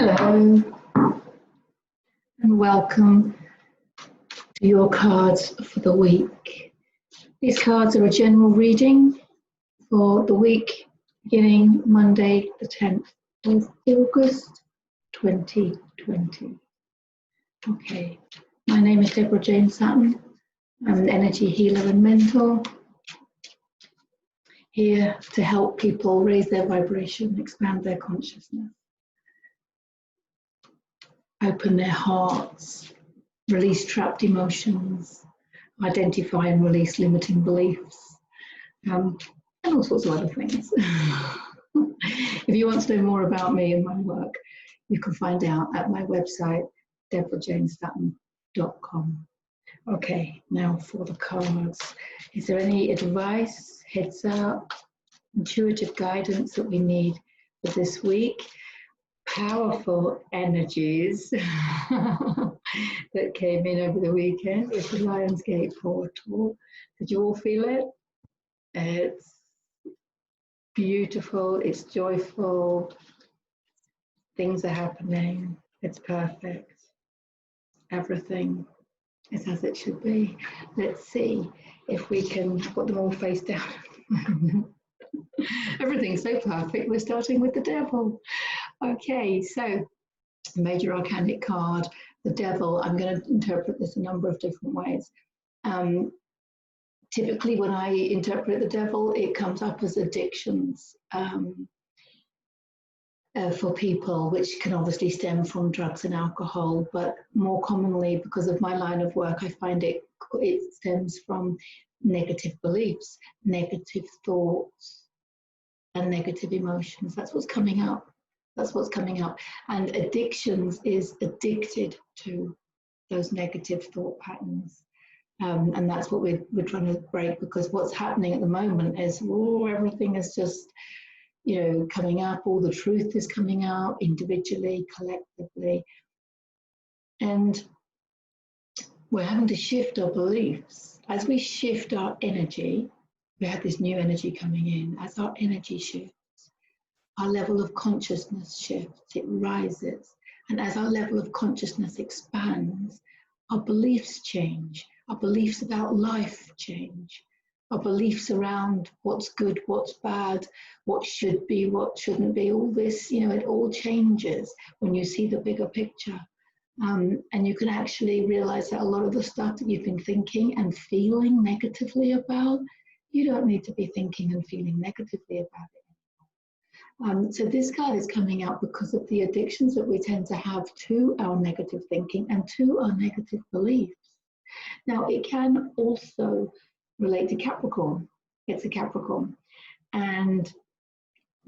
Hello and welcome to your cards for the week. These cards are a general reading for the week beginning Monday the 10th of August 2020. Okay, my name is Deborah Jane Sutton. I'm an energy healer and mentor, here to help people raise their vibration, expand their consciousness, open their hearts, release trapped emotions, identify and release limiting beliefs, and all sorts of other things. If you want to know more about me and my work, you can find out at my website, deborahjanesutton.com. Okay, now for the cards. Is there any advice, heads up, intuitive guidance that we need for this week? Powerful energies that came in over the weekend with the Lionsgate portal. Did you all feel it? It's beautiful, it's joyful, things are happening, it's perfect. Everything is as it should be. Let's see if we can put them all face down. Everything's so perfect, we're starting with the devil. Okay, so major arcanic card, the devil. I'm going to interpret this a number of different ways. Typically when I interpret the devil, it comes up as addictions for people, which can obviously stem from drugs and alcohol, but more commonly, because of my line of work, I find it stems from negative beliefs, negative thoughts, and negative emotions. That's what's coming up. That's what's coming up. And addictions is addicted to those negative thought patterns. And that's what we're trying to break, because what's happening at the moment is, everything is just, coming up. All the truth is coming out individually, collectively. And we're having to shift our beliefs. As we shift our energy, we have this new energy coming in. As our energy shifts, our level of consciousness shifts, it rises. And as our level of consciousness expands, our beliefs change. Our beliefs about life change. Our beliefs around what's good, what's bad, what should be, what shouldn't be, all this, it all changes when you see the bigger picture. And you can actually realize that a lot of the stuff that you've been thinking and feeling negatively about, you don't need to be thinking and feeling negatively about it. So this card is coming out because of the addictions that we tend to have to our negative thinking and to our negative beliefs. Now, it can also relate to Capricorn. It's a Capricorn. And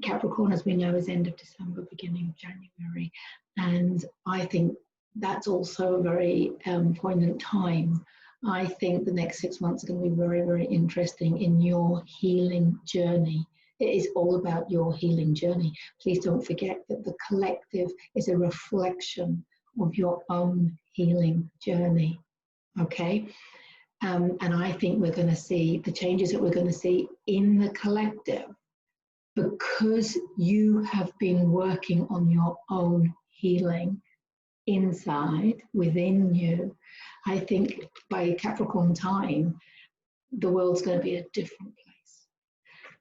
Capricorn, as we know, is end of December, beginning of January. And I think that's also a very poignant time. I think the next 6 months are going to be very, very interesting in your healing journey. It is all about your healing journey. Please don't forget that the collective is a reflection of your own healing journey. Okay? And I think we're going to see the changes that we're going to see in the collective because you have been working on your own healing inside, within you. I think by Capricorn time, the world's going to be a different place.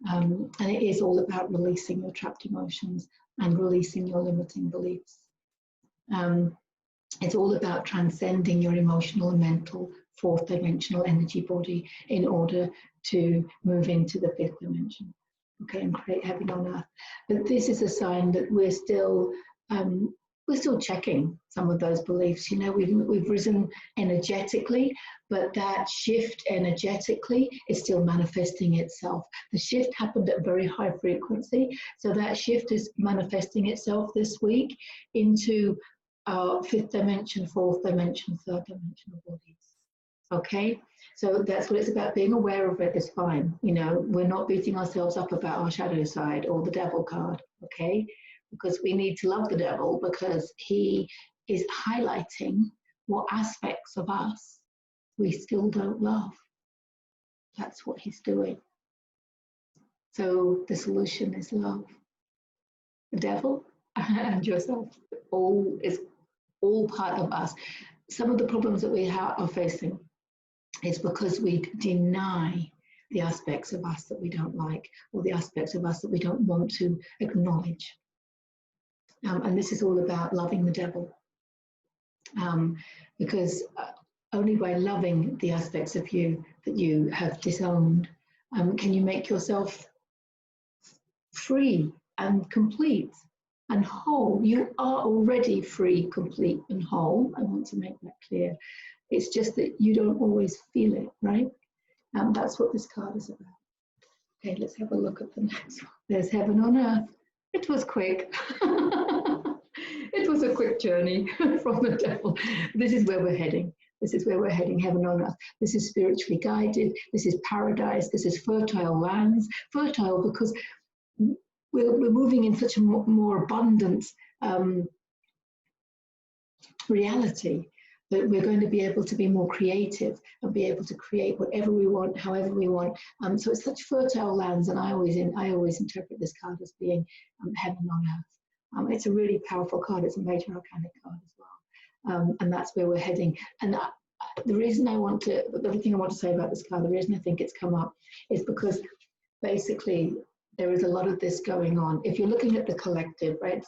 And it is all about releasing your trapped emotions and releasing your limiting beliefs. It's all about transcending your emotional and mental fourth dimensional energy body in order to move into the fifth dimension, okay, and create heaven on earth. But this is a sign that we're still checking some of those beliefs. We've risen energetically, but that shift energetically is still manifesting itself. The shift happened at a very high frequency, so that shift is manifesting itself this week into fifth dimension, fourth dimension, third dimensional bodies. Okay, so that's what it's about. Being aware of it is fine. We're not beating ourselves up about our shadow side or the devil card. Okay, because we need to love the devil because he is highlighting what aspects of us we still don't love. That's what he's doing. So the solution is love. The devil and yourself. All is all part of us. Some of the problems that we are facing is because we deny the aspects of us that we don't like, or the aspects of us that we don't want to acknowledge. And this is all about loving the devil. Because only by loving the aspects of you that you have disowned can you make yourself free and complete and whole. You are already free, complete, and whole. I want to make that clear. It's just that you don't always feel it, right? That's what this card is about. Okay, let's have a look at the next one. There's heaven on earth. It was quick. It was a quick journey from the devil. This is where we're heading. This is where we're heading, heaven on earth. This is spiritually guided. This is paradise. This is fertile lands. Fertile because we're moving in such a more abundant reality that we're going to be able to be more creative and be able to create whatever we want, however we want. So it's such fertile lands, and I always interpret this card as being heaven on earth. It's a really powerful card. It's a major arcanic card as well, and that's where we're heading. And the reason the other thing I want to say about this card, the reason I think it's come up is because basically there is a lot of this going on. If you're looking at the collective, right?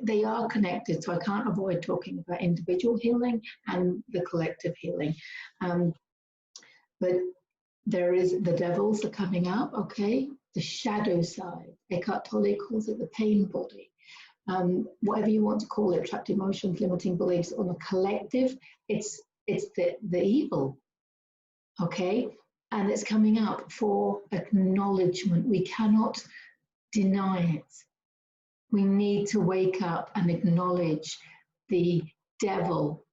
They are connected, so I can't avoid talking about individual healing and the collective healing. But there is the devils are coming up, okay? The shadow side. Eckhart Tolle calls it the pain body. Whatever you want to call it, trapped emotions, limiting beliefs. On the collective, it's the evil, okay? And it's coming up for acknowledgement. We cannot deny it. We need to wake up and acknowledge the devil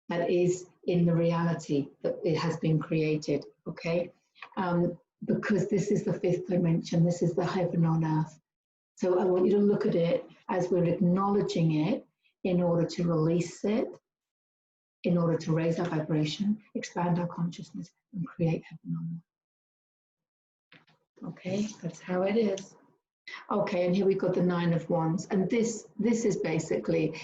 that is in the reality that it has been created, okay? Because this is the fifth dimension, this is the heaven on earth. So I want you to look at it as we're acknowledging it in order to release it, in order to raise our vibration, expand our consciousness, and create heaven on earth. Okay, that's how it is. Okay, and here we've got the Nine of Wands, and this is basically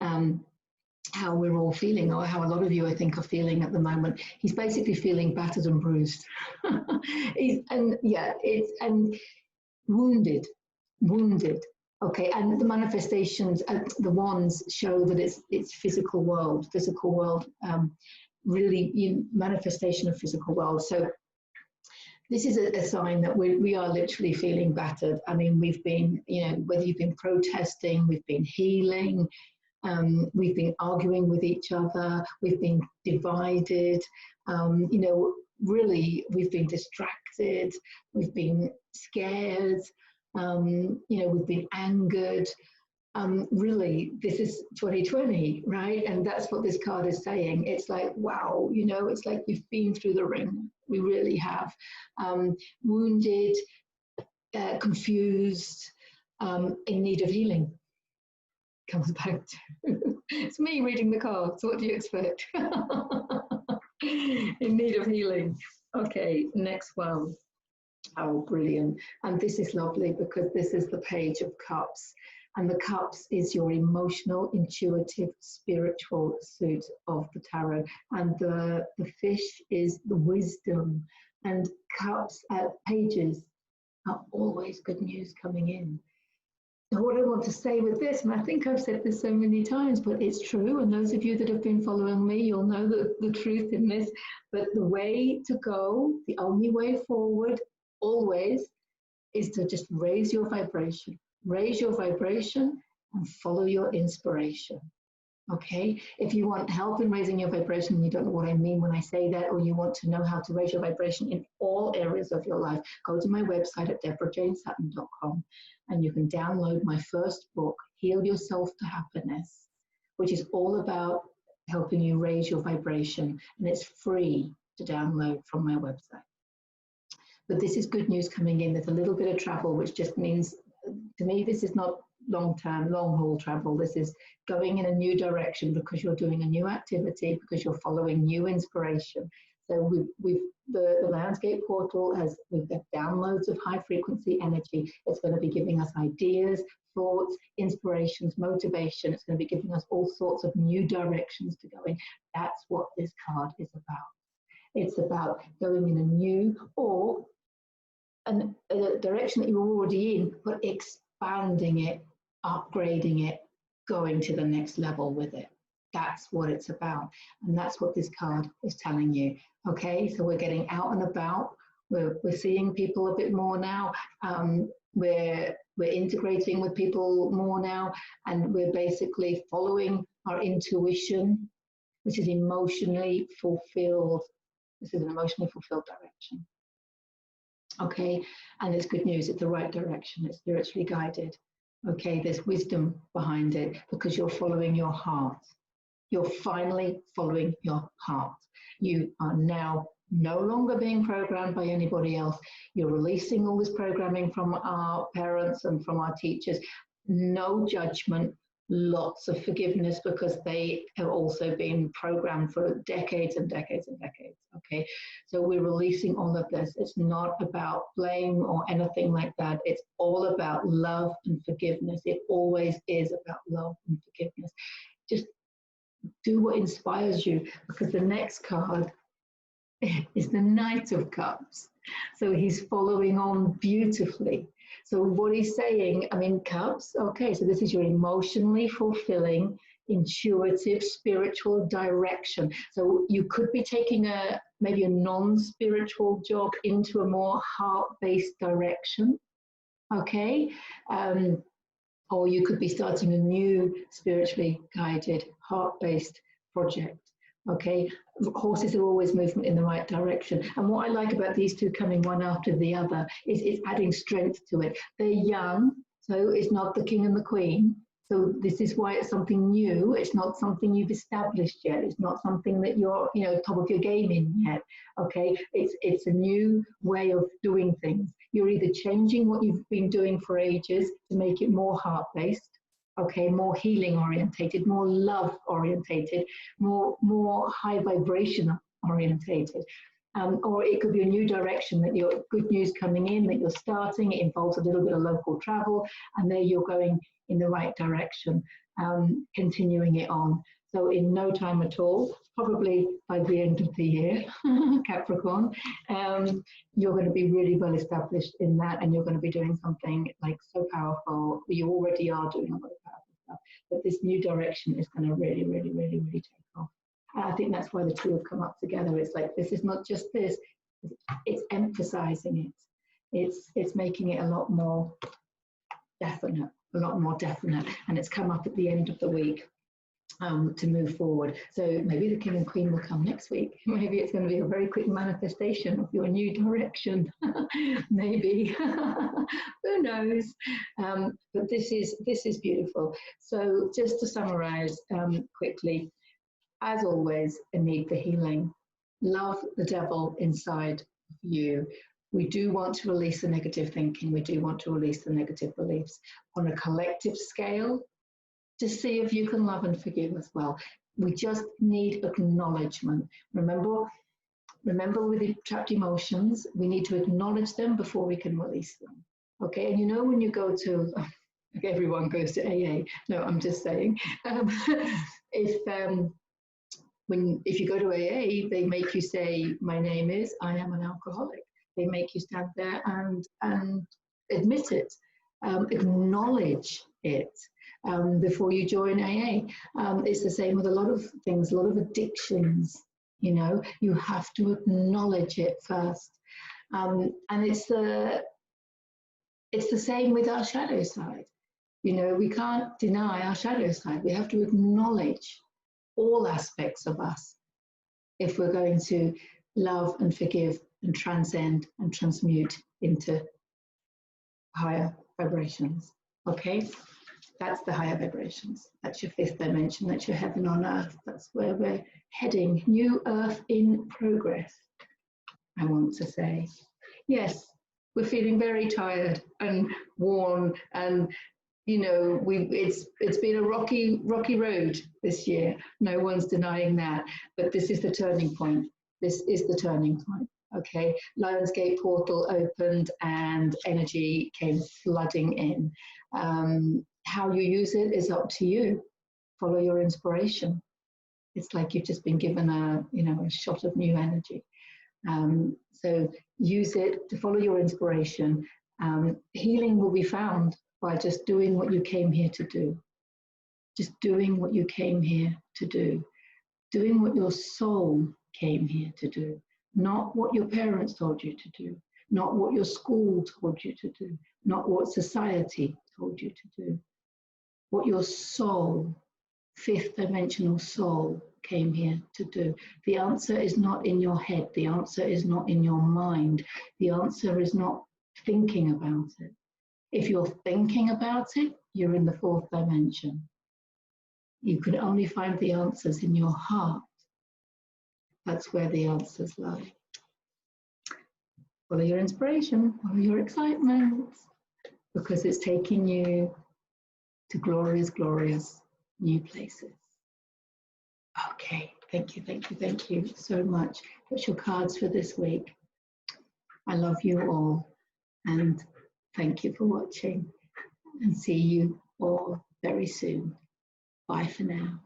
how we're all feeling, or how a lot of you I think are feeling at the moment. He's basically feeling battered and bruised, and wounded. Okay, and the manifestations, the wands show that it's physical world, really manifestation of physical world. So this is a sign that we are literally feeling battered. I mean, we've been, whether you've been protesting, we've been healing, we've been arguing with each other, we've been divided, really we've been distracted, we've been scared, we've been angered. Really, this is 2020, right? And that's what this card is saying. It's like, wow, it's like we've been through the ring. We really have. Wounded, confused, in need of healing. Comes back to, it's me reading the cards. What do you expect? In need of healing. Okay, next one. Oh, brilliant. And this is lovely because this is the Page of Cups. And the cups is your emotional, intuitive, spiritual suit of the tarot. And the fish is the wisdom. And cups, pages are always good news coming in. So what I want to say with this, and I think I've said this so many times, but it's true. And those of you that have been following me, you'll know the truth in this. But the way to go, the only way forward, always, is to just raise your vibration. Raise your vibration and follow your inspiration, okay? If you want help in raising your vibration, and you don't know what I mean when I say that, or you want to know how to raise your vibration in all areas of your life, go to my website at deborahjanesutton.com, and you can download my first book, Heal Yourself to Happiness, which is all about helping you raise your vibration, and it's free to download from my website. But this is good news coming in. There's a little bit of travel, which just means, to me, this is not long-term, long-haul travel. This is going in a new direction because you're doing a new activity, because you're following new inspiration. So the landscape portal we've got downloads of high frequency energy. It's going to be giving us ideas, thoughts, inspirations, motivation. It's going to be giving us all sorts of new directions to go in. That's what this card is about. It's about going in a new or a direction that you're already in, but expanding it, upgrading it, going to the next level with it. That's what it's about. And that's what this card is telling you. Okay, so we're getting out and about. We're seeing people a bit more now. We're integrating with people more now, and we're basically following our intuition, which is emotionally fulfilled. This is an emotionally fulfilled direction. Okay, and it's good news, it's the right direction, it's spiritually guided. Okay, there's wisdom behind it because you're following your heart. You're finally following your heart. You are now no longer being programmed by anybody else. You're releasing all this programming from our parents and from our teachers. No judgment, lots of forgiveness because they have also been programmed for decades and decades and decades. Okay, so we're releasing all of this. It's not about blame or anything like that. It's all about love and forgiveness. It always is about love and forgiveness. Just do what inspires you, because the next card is the Knight of Cups. So he's following on beautifully. So what he's saying, I mean, cups, okay, so this is your emotionally fulfilling, intuitive, spiritual direction. So you could be taking maybe a non-spiritual jog into a more heart-based direction, okay? Or you could be starting a new spiritually guided, heart-based project. Okay, horses are always movement in the right direction. And what I like about these two coming one after the other is it's adding strength to it. They're young, so it's not the king and the queen. So this is why it's something new. It's not something you've established yet. It's not something that you're, top of your game in yet. Okay, it's a new way of doing things. You're either changing what you've been doing for ages to make it more heart-based, okay, more healing orientated, more love orientated, more high vibration orientated. Or it could be a new direction that you're good news coming in, that you're starting. It involves a little bit of local travel, and there you're going in the right direction, continuing it on. So in no time at all, probably by the end of the year, Capricorn, you're going to be really well established in that, and you're going to be doing something like so powerful. You already are doing a lot of powerful stuff, but this new direction is going to really, really, really, really take off. And I think that's why the two have come up together. It's like, this is not just this, it's emphasizing it. It's making it a lot more definite, and it's come up at the end of the week. To move forward. So maybe the king and queen will come next week. Maybe it's going to be a very quick manifestation of your new direction. Maybe. Who knows? But this is beautiful. So just to summarize quickly, as always, a need for healing. Love the devil inside of you. We do want to release the negative thinking. We do want to release the negative beliefs. On a collective scale, to see if you can love and forgive as well. We just need acknowledgement. Remember with the trapped emotions, we need to acknowledge them before we can release them. Okay, and when you go to, everyone goes to AA. No, I'm just saying, if you go to AA, they make you say, my name is, I am an alcoholic. They make you stand there and admit it, acknowledge it. Before you join AA. It's the same with a lot of things, a lot of addictions, you have to acknowledge it first. And it's the same with our shadow side. We can't deny our shadow side. We have to acknowledge all aspects of us if we're going to love and forgive and transcend and transmute into higher vibrations, okay? That's the higher vibrations. That's your fifth dimension. That's your heaven on earth. That's where we're heading. New earth in progress, I want to say. Yes, we're feeling very tired and worn, and it's been a rocky road this year. No one's denying that. But this is the turning point. This is the turning point. Okay, Lionsgate portal opened and energy came flooding in. How you use it is up to you. Follow your inspiration. It's like you've just been given a shot of new energy. So use it to follow your inspiration. Healing will be found by just doing what you came here to do. Just doing what you came here to do. Doing what your soul came here to do. Not what your parents told you to do. Not what your school told you to do. Not what society told you to do. What your soul, fifth dimensional soul, came here to do. The answer is not in your head. The answer is not in your mind. The answer is not thinking about it. If you're thinking about it, you're in the fourth dimension. You can only find the answers in your heart. That's where the answers lie. Follow your inspiration, follow your excitement, because it's taking you to glorious, glorious new places. Okay, thank you so much. That's your cards for this week. I love you all, and thank you for watching, and see you all very soon. Bye for now.